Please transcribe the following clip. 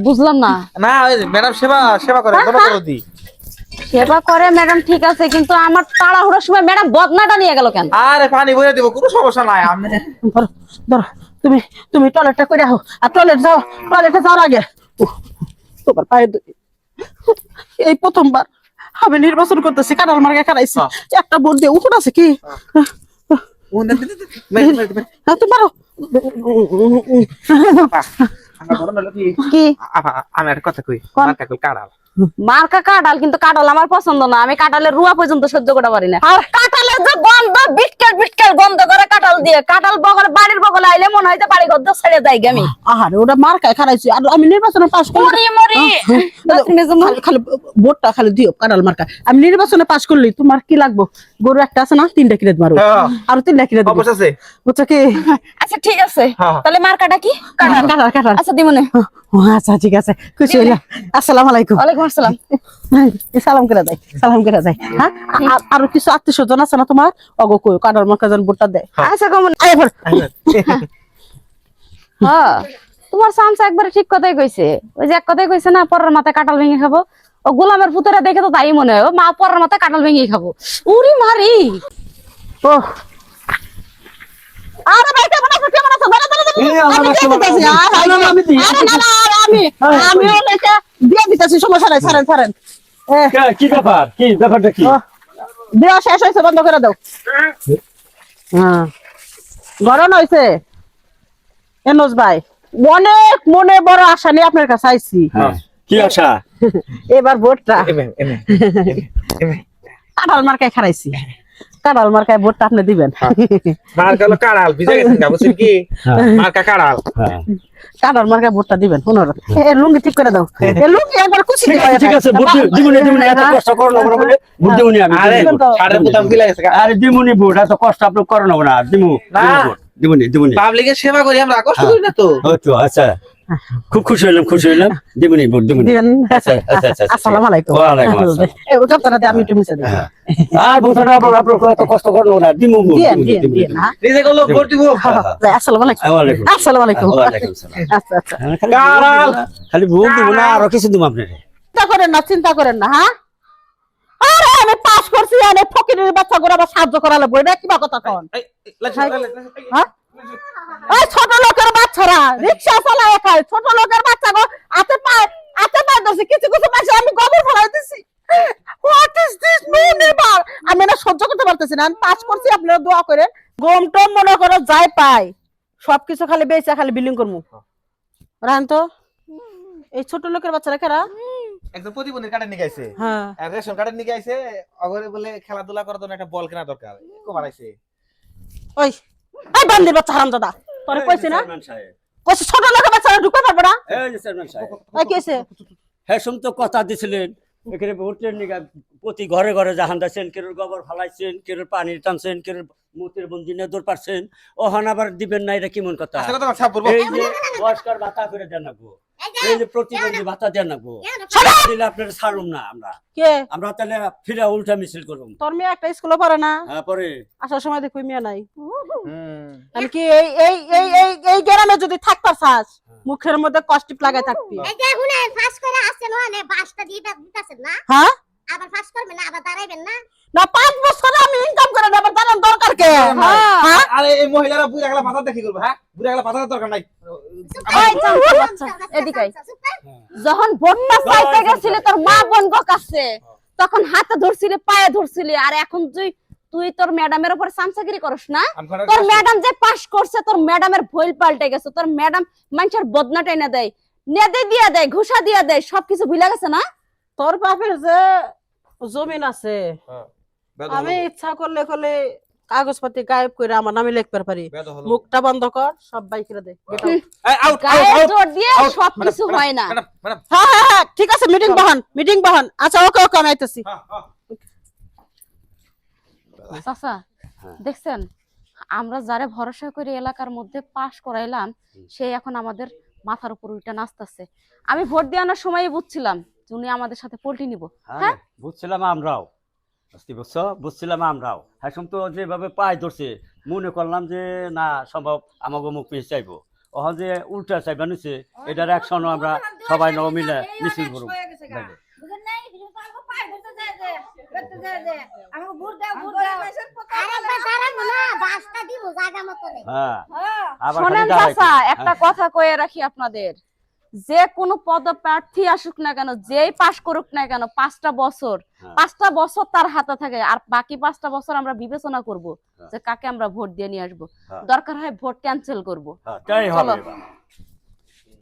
বুঝলাম না। না ম্যাডাম সেবা করে সেবা করে ম্যাডাম, ঠিক আছে, কিন্তু আমার তাড়াহুড়োর সময় ম্যাডাম বদনাটা নিয়ে গেল কেন? আরে পানি ভরে দেবো, কোনো সমস্যা নাই। আপনি ধরো তুমি তুমি টয়লেটটা করে আহো, আর টয়লেটে যাওয়ার আগে তোমার পায়ে এই প্রথমবার আমি নির্বাচন করতেছি, কাঁঠাল মার্কা খারাইছি, একটা ভোট দিয়ে উপর আছে কি তোমারও কি আমি একটা কথা কই, কাড়াল মার্কা কাঁঠাল, কিন্তু কাঁঠাল আমার পছন্দ না। আমি কাঁঠালের রুয়া পর্যন্ত সহ্য করতে পারি না। আর কাঁঠালের যে গন্ধ, বিটকেল বিটকেল গন্ধ করে কাঁঠাল দিয়ে, কাঁঠাল বগলে বাড়ির বগলে আইলে মনে হয় যে বাড়ি ঘর ছেড়ে যাই আমি। আরে ওটা মার্কায় খারাইছি, আর আমি নির্বাচনে পাস মরি মরি খালি ভোটটা খালি দিও কাঁঠাল মার্কা। আমি নির্বাচনে পাস করলি তোমার কি লাগবো? গরু একটা আছে না, 3টা কিনে দেবো, আর 3টা কিনে দেবো, বুঝছো কি? আচ্ছা ঠিক আছে, তাহলে মার্কাটা কি? কাঁঠাল কাঁঠাল কাঁঠাল। আচ্ছা দিমনে। আচ্ছা ঠিক আছে, খুশি হইলাম। আসসালামু আলাইকুম। ওয়ালাইকুম আসসালাম। সালাম করে দেয়, সালাম করে যায়। হ্যাঁ, আরো কিছু আত্মীয় স্বজন আছে না তোমার? অগো কই কাঁঠাল মার্কা যেন ভোটটা দেয়। আচ্ছা কেমন? হ্যাঁ, তোমার সামসা একবারে ঠিক কথাই কইছে। ওই যে এক কথাই কইছে না, পরের মাথায় কাঁঠাল ভেঙে খাবো। ও গোলামের পুতরা দেখে তো তাই মনে হয়, ও মা পরের মাথায় কাঁঠাল ভেঙে খাবো। উরি মারি। ও আরে ভাই কেমন আছো? কেমন আছো? আমি ওনাকে দিয়ে দিতেছি, সমস্যা নাই, ছাড়েন ছাড়েন। কি ব্যাপার? কি ব্যাপারটা কি? দেওয়া শেষ হয়েছে, বন্ধ করে দাও। হ্যাঁ, গরম হয়েছে। এনোজ ভাই, অনেক মনে বড় আশা নিয়ে আপনার কাছে আইছি। কি আশা? এবার ভোটটা কাঁঠাল মার্কায় খারাইছি, কাঁঠাল মার্কায় ভোটটা আপনি দিবেন। কাড়াল ভিজে গেছেন, বুঝছেন কি? মার্কা কাড়াল, কাঁঠাল মার্কায় ভোটটা দিবেন। পনেরো লুঙ্গি ঠিক করে দাও, লুঙ্গি একবার কুচি ঠিক আছে, দিমুনি দিমুনি, এত কষ্ট করো না বলে ভোট দিমুনি আমি। আরে দিমুনি ভোট, এত কষ্ট আপনি করো না না, দিমু দিমুনি দিমুনি। পাবলিকের সেবা করি আমরা, কষ্ট করি না তো। তো আচ্ছা, খুব খুশি হইলাম। দিমুনি ভোট দিমুনি। আচ্ছা আচ্ছা আচ্ছা, আসসালামু আলাইকুম। ওয়ালাইকুম আসসালাম। এই কথাটা আমি একটু মুছে দিই। আর ভোটটা আপনার এত কষ্ট করো না, দিমু ভোট দিমুনি। নিজে করলো ভোট দিব। আসসালামু আলাইকুম। আসসালামু আলাইকুম। ওয়ালাইকুম আসসালাম। আচ্ছা আচ্ছা, কাড়াল খালি ভোট দিব না, আরো কিছু দিব আপনারে। চিন্তা করেন না, চিন্তা করেন না। হ্যাঁ, আরে আমি পাস করছি, আরে ফকিরের বাচ্চা করে আবার সাহায্য করা লাগবে, এটা কিবা কথা কন? হ্যাঁ, ওই ছোট লোকের বাচ্চারা রিকশা চালায় খায়, ছোট লোকের বাচ্চা গো হাতে পায় ধরছে, কিছু কিছু পাশে আমি গোবর ফেলাই দিছি। What is this never? আমি না সহ্য করতে পারতেছি না। আমি পাস করছি, আপনারা দোয়া করেন। গম টম মনে করো যাই পাই সবকিছু খালি বেচা, খালি বিলিং করবো। রান তো এই ছোট লোকের বাচ্চারা কারা? একজন প্রতিবন্ধী কার্ডের নিয়ে গেছে, হ্যাঁ, রেশন কার্ডের নিয়ে গেছে, অগরে বলে খেলাধুলা করার জন্য একটা বল কেনা দরকার, কো বানাইছে। ওই এই বান্দির বাচ্চা হারামজাদা, তোরে কইছি না, কইছি ছোট লোকের বাচ্চারা ঢুকতে পারবে না। এই যে চেয়ারম্যান সাহেব, এই কেছে হ্যাঁ শুন তো কথা দিছিলেন, এখানে ভোটের নিগা প্রতি ঘরে ঘরে জাহান দাইছেন, কেরোর গোবর ফালাইছেন, কেরোর পানি টানছেন, কেরোর মুতের বন্দি নেদর পারছেন, ওহান আবার দিবেন না, এটা কেমন কথা? এই যে বয়স্কর ভাতা করে দেন নাকবো, এই যে প্রতিবন্ধী ভাতা দেন নাকবো, দিলে আপনার ছাড়ুম না আমরা। কে? আমরা তাহলে ফিরে উল্টা মিছিল করুম। তোর মেয়ে একটা স্কুলে পড়ে না? হ্যাঁ পরে আসার সময় দেখবি মেয়ে নাই। আমি কি এই এই এই এই এই গ্রামে যদি থাকতার চাস, মুখের মধ্যে কষ্টিপ লাগাই থাকবি। এই যে হুনে ফাঁস করে আসছেন, ওখানে বাসটা দিয়ে দিতেছেন না? হ্যাঁ, আবার ফাঁস করবেন না, আবার দাঁড়াইবেন না? না 5 বছর আমি ইনকাম করে না, আবার জানার দরকার কে? হ্যাঁ, আরে এই মহিলারা বুড়া গেলা পাতা দেখি করবে, হ্যাঁ বুড়া গেলা পাতার দরকার নাই। এই চামচা বাচ্চা, এদিকে আয়। যখন ভোটটা চাইতে গেছিলে তোর মা বোন কাছে, তখন হাতে ধরছিলি, পায়ে ধরছিলি, আর এখন তুই তোর ম্যাডামের উপর চামচাগিরি করস না? তোর ম্যাডাম যে পাস করছে, তোর ম্যাডামের ভইল পাল্টে গেছে, তোর ম্যাডাম মানুষের বদনা টেনে দেয়, নেদে দিয়া দেয়, ঘুষা দিয়া দেয়, সবকিছু ভুলে গেছে না? তোর বাপের যে জমিন আছে, আমি ইচ্ছা করলে কাগজপাতি গায়েব করে আমার নামে লিখতে পারি। মুখটা বন্ধ কর, সব বাইকেরা দে। গায়ে জোর দিয়ে সবকিছু হয় না। হ্যাঁ হ্যাঁ হ্যাঁ, ঠিক আছে, মিটিং বহান। আচ্ছা ওকে ওকে, আমি আইতেছি। চাচা দেখছেন, আমরা যারে ভরসা করে এলাকার মধ্যে পাশ করাইলাম, সে এখন আমাদের মাথার উপর উল্টা নাচতেছে। আমি ভোট দেওয়ানোর সময় বুঝছিলাম উনি আমাদের সাথে পল্টি নিব। হ্যাঁ বুঝছিলাম আমরাও, বুঝছিলাম আমরাও। এখন তো যেভাবে পায়ে ধরছে, মনে করলাম যে না সম্ভব আমাকে মুখ পিস চাইবো ওখান যে উল্টা চাইবা নিছে এটার অ্যাকশনও আমরা সবাই নব মিলে মিছিল করব বুঝেন নাই কিছু তো আমাকে পাই ধরতে যায় যে করতে যায় যে আমাকে ভোট দাও আরেকবার দাঁড়াবো না বাসটা দিব জায়গা মতো রে হ্যাঁ আবার শোনেন খালি দাঁড়াইতে। চাচা একটা কথা কয়ে রাখি আপনাদের, যে কোনো পদপ্রার্থী আসুক না কেন, যেই পাশ করুক না কেন, 5টা বছর হ্যাঁ। 5টা বছর তার হাতে থাকে, আর বাকি 5টা বছর আমরা বিবেচনা করব হ্যাঁ। যে কাকে আমরা ভোট দিয়ে নিয়ে আসবো। হ্যাঁ। দরকার হয় ভোট ক্যান্সেল করব। হ্যাঁ, তাই চলো। হবে এবার।